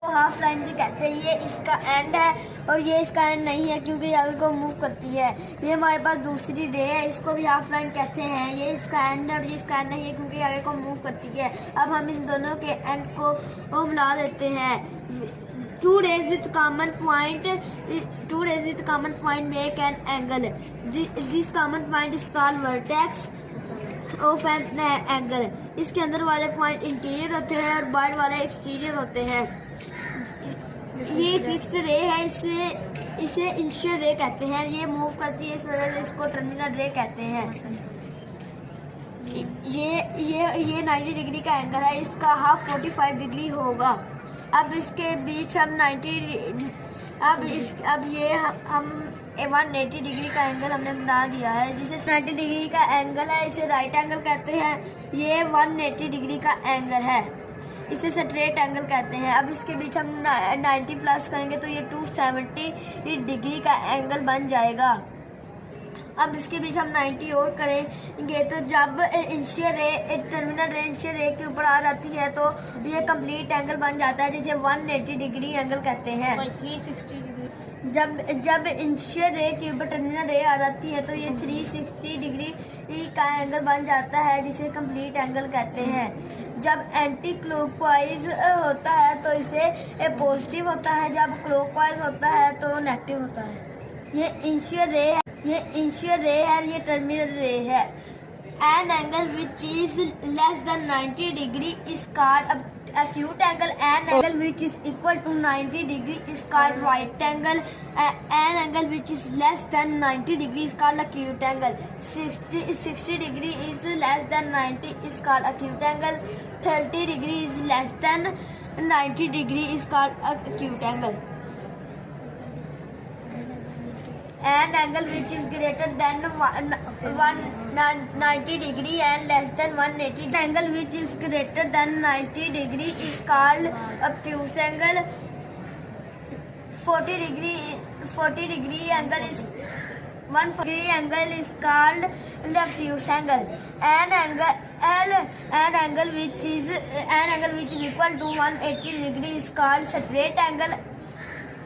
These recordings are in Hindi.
तो हाफ लाइन भी कहते हैं। ये इसका एंड है और ये इसका एंड नहीं है क्योंकि ये आगे को मूव करती है। ये हमारे पास दूसरी रे है, इसको भी हाफ लाइन कहते हैं। ये इसका एंड है और ये इसका एंड नहीं है क्योंकि आगे को मूव करती है। अब हम इन दोनों के एंड को मिला देते हैं। Two rays with common point make an angle. This common point is called vertex of an angle. इसके अंदर वाले पॉइंट इंटीरियर होते हैं और बाहर वाले एक्सटीरियर होते हैं। ये फिक्स्ड रे है, इसे इंशियल रे कहते हैं। ये मूव करती है, इस वजह से इसको टर्मिनल रे कहते हैं। ये 90 डिग्री का एंगल है, इसका हाफ 45 डिग्री होगा। अब इसके बीच हम 180 डिग्री का एंगल हमने बना दिया है, जिसे 90 डिग्री का एंगल है, इसे राइट एंगल कहते हैं। ये 180 डिग्री का एंगल है, इसे स्ट्रेट एंगल कहते हैं। अब इसके बीच हम 90 प्लस करेंगे तो ये 270 डिग्री का एंगल बन जाएगा। अब इसके बीच हम 90 और करेंगे तो जब टर्मिनल रे इंशियल रे के ऊपर आ जाती है तो ये कंप्लीट एंगल बन जाता है, जिसे 180 डिग्री एंगल कहते हैं। 360 डिग्री जब इंशियल रे के ऊपर टर्मिनल रे आ जाती है तो ये 360 डिग्री का एंगल बन जाता है, जिसे कंप्लीट एंगल कहते हैं। जब एंटी क्लॉकवाइज होता है तो इसे पॉजिटिव होता है, जब क्लॉकवाइज होता है तो नेगेटिव होता है। ये इंशियल रे है, ये टर्मिनल रे है। An angle which is less than 90 degree is called acute angle. An angle which is equal to 90 degree is called right angle. An angle which is less than 90 degree is called acute angle. 60 degree is less than 90 is called acute angle. 30 degree is less than 90 degree is called acute angle. An angle which is greater than 190 degree and less than 180. Angle which is greater than 90 degree is called obtuse angle. 40 degree angle is 140 degree angle is called obtuse angle. An angle which is equal to 180 degree is called straight angle.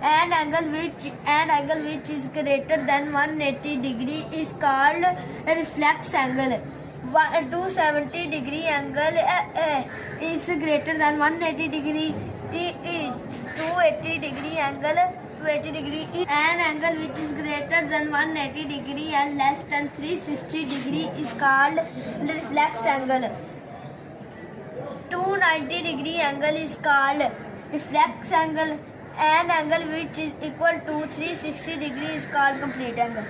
An angle which is greater than 180 degree is called reflex angle. 270 degree angle is greater than 180 degree. 280 degree angle 280 degree. An angle which is greater than 180 degree and less than 360 degree is called reflex angle. 290 degree angle is called reflex angle. An angle which is equal to 360 degree is called complete angle.